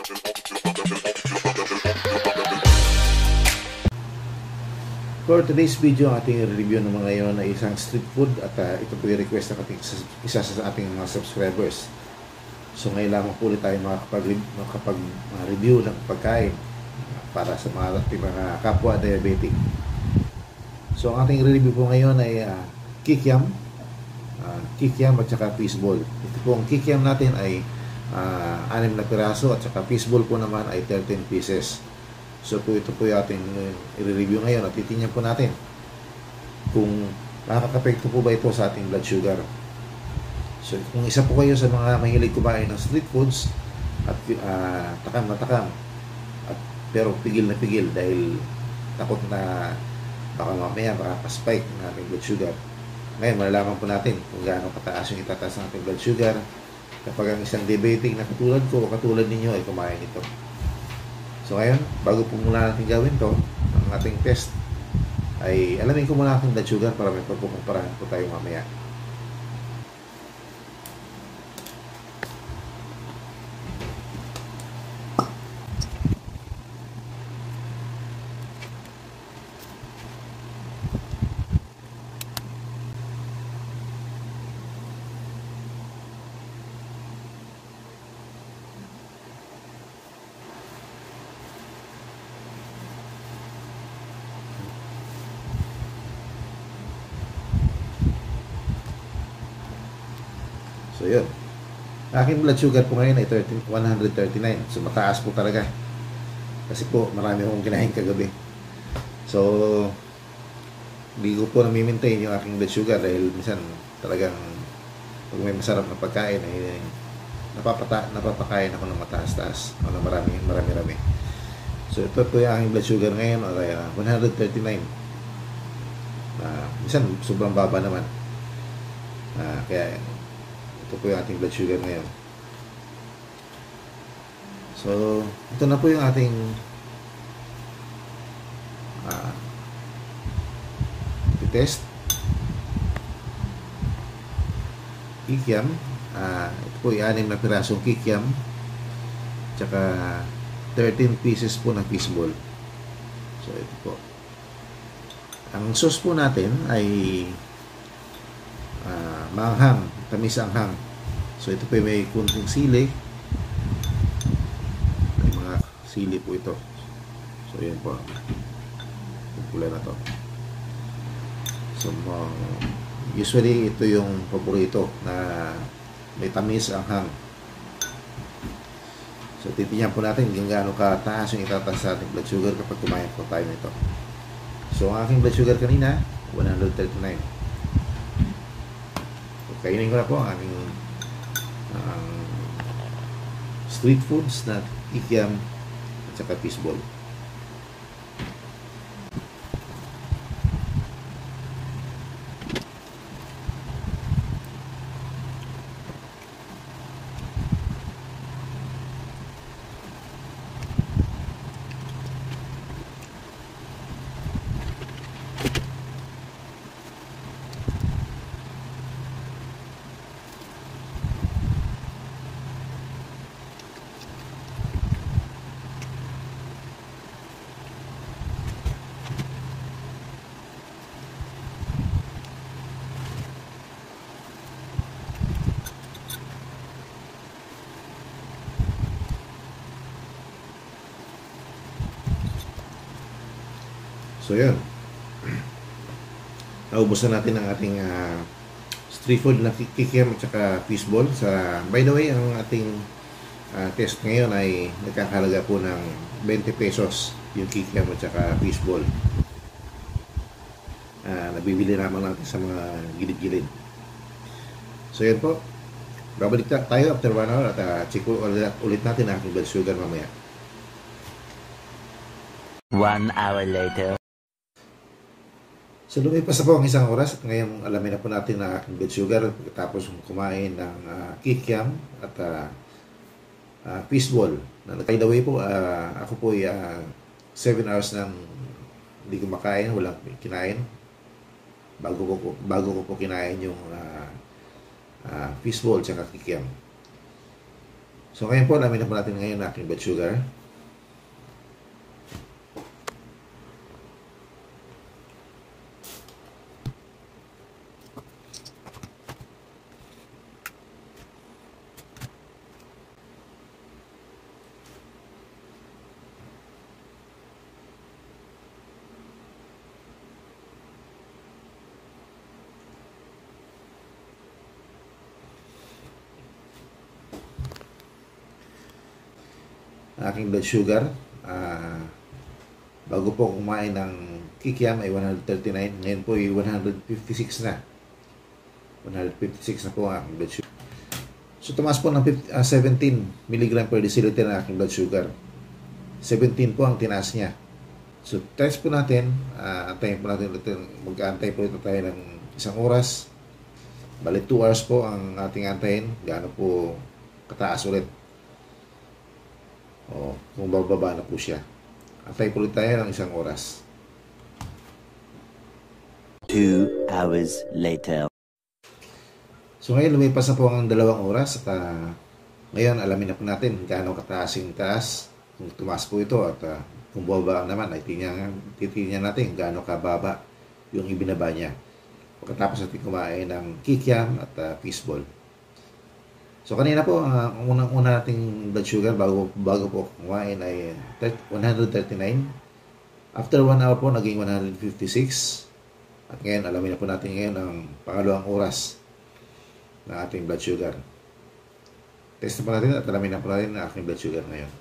For today's video, ang ating review ng mga ngayon ay isang street food at ito po yung request ng isa sa ating mga subscribers. So ngayon lamang po ulit tayo makakapag-review ng pagkain para sa ating mga kapwa diabetic. So ang ating review po ngayon ay kikiam at saka fishball. Ito po ang kikiam natin ay 6 na piraso at saka fishball po naman ay 13 pieces. So ito po yung ating i-review ngayon at titingnan po natin kung nakaka-apekto po ba ito sa ating blood sugar. So kung isa po kayo sa mga mahilig kumain ng street foods at takam na takam pero pigil na pigil dahil takot na baka mamaya makaka-spike ng ating blood sugar. Ngayon malalaman po natin kung gaano kataas yung itataas ng ating blood sugar kapag ang isang diabetic na katulad ko o katulad ninyo ay kumain ito. So ngayon, bago po muna natin gawin to, ang ating test, ay alamin ko muna aking blood sugar para may pagkukumparahan po tayo mamaya. So yun, aking blood sugar po ngayon ay 139. So mataas po talaga kasi po marami akong kinain kagabi. So hindi ko po nami-maintain yung aking blood sugar dahil minsan talagang pag may masarap na pagkain ay napapakain ako ng mataas-taas o ng marami. So ito po yung aking blood sugar ngayon ay 139. Minsan sobrang baba naman, kaya ito po yung ating blood sugar ngayon. So, ito na po yung ating test. Kikiam. Ito po yung 6 na pirasong kikiam. Tsaka 13 pieces po ng fishball. So, ito po. Ang sauce po natin ay maanghang, tamis anghang. So ito po may kunting sili. May mga sili po ito. So yan po. Yung pula na to. So usually ito yung paborito na may tamis anghang. So titingnan po natin kung gaano kataas yung itataas sa ating blood sugar kapag kumain po tayo nito. So ang aking blood sugar kanina 139. Kainin ko na po ang aming street foods na kikiam at saka fishball. So yun, naubos na natin ang ating street food na kikiam at saka fishball. By the way, ang ating test ngayon ay nagkakahalaga po ng 20 pesos yung kikiam at saka fishball. Nabibili naman natin sa mga gilid-gilid. So yun po, babalik tayo after 1 hour at check ulit natin ang aking blood sugar mamaya. 1 hour later. So lumipas na po ang 1 oras at ngayon alamin na po natin ang aking blood sugar pagkatapos kumain ng kikiam at fishball. By the way po, ako po ay 7 hours nang hindi ko makain, walang kinain. Bago ko po kinain yung fishball at kikiam. So ngayon po, alamin na po natin ngayon ang aking blood sugar. Aking blood sugar, bago po kumain ng kikiam ay 139. Ngayon po ay 156 na. 156 na po ang aking blood sugar. So tumaas po ng 17 mg per deciliter ang aking blood sugar. 17 po ang tinaas niya. So test po natin, antayin po natin, mag-aantay po ito tayo ng 1 oras. Bali 2 hours po ang ating antayin. Gaano po kataas ulit. O kung bababa na po siya. Antay po ulit tayo ng 1 oras. 2 hours later. So ngayon lumipas na po ang 2 oras at ngayon alamin na po natin gaano kataas yung taas. Kung tumaas po ito at kung bababa naman ay titingnan natin gaano kababa yung ibinaba niya. Pagkatapos natin kumain ng kikiam at fishball. So kanina po, ang unang-una nating blood sugar bago po kumain ay 139. After 1 hour po, naging 156. At ngayon, alamin na po natin ngayon ang pangalawang oras ng ating blood sugar. Test na po natin at alamin na po natin ang aking blood sugar ngayon.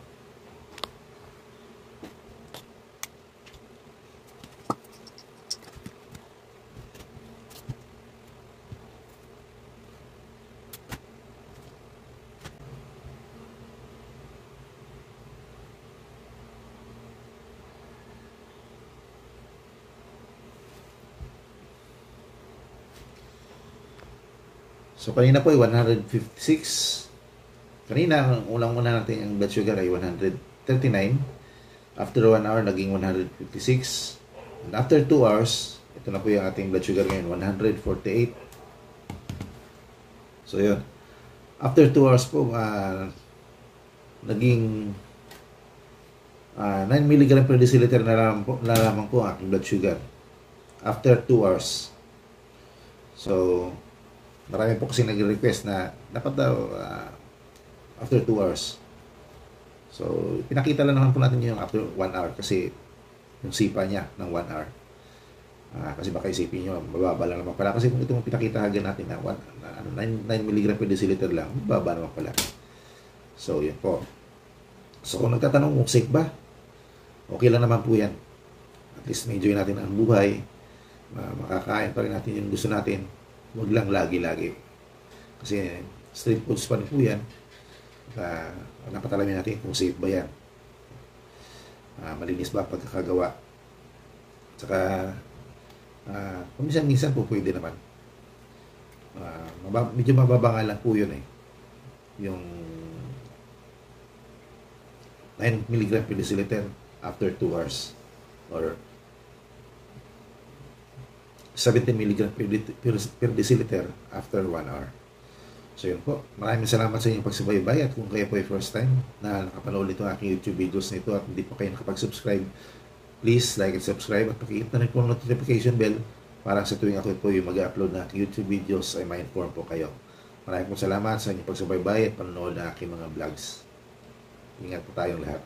So, kanina po ay 156. Kanina, ang unang-una natin ang blood sugar ay 139. After 1 hour, naging 156. And after 2 hours, ito na po yung ating blood sugar ngayon, 148. So, yun. After 2 hours po, naging 9 mg per deciliter na lamang po ang aking blood sugar. After 2 hours. So, marami po kasi nag-request na dapat daw after 2 hours. So, pinakita lang naman po natin yung after 1 hour kasi yung sipa niya ng 1 hour. Kasi baka isipin nyo, mababa lang naman pala. Kasi kung ito mong pinakitahagan natin na 9 mg per deciliter lang, mababa naman pala. So, yun po. So, kung nagtatanong kung safe ba, okay lang naman po yan. At least ma-enjoy natin ang buhay. Makakain pa rin natin yung gusto natin. Huwag lang lagi-lagi. Kasi street foods pa rin po yan. Napatalamin natin kung safe ba yan. Malinis ba pagkakagawa. Tsaka, minsan po pwede naman. Medyo mababa nga lang po yun eh. Yung 9 mg per deciliter after 2 hours. Or 17 mg per deciliter after 1 hour. So yun po. Maraming salamat sa inyong pagsubaybay at kung kayo po ay first time na nakapanood ito ang aking YouTube videos nito at hindi po kayo nakapag-subscribe, please like and subscribe at pakihit na rin po ang notification bell para sa tuwing ako po yung mag-upload na YouTube videos ay ma-inform po kayo. Maraming po salamat sa inyong pagsubaybay at panonood ng aking mga vlogs. Ingat po tayong lahat.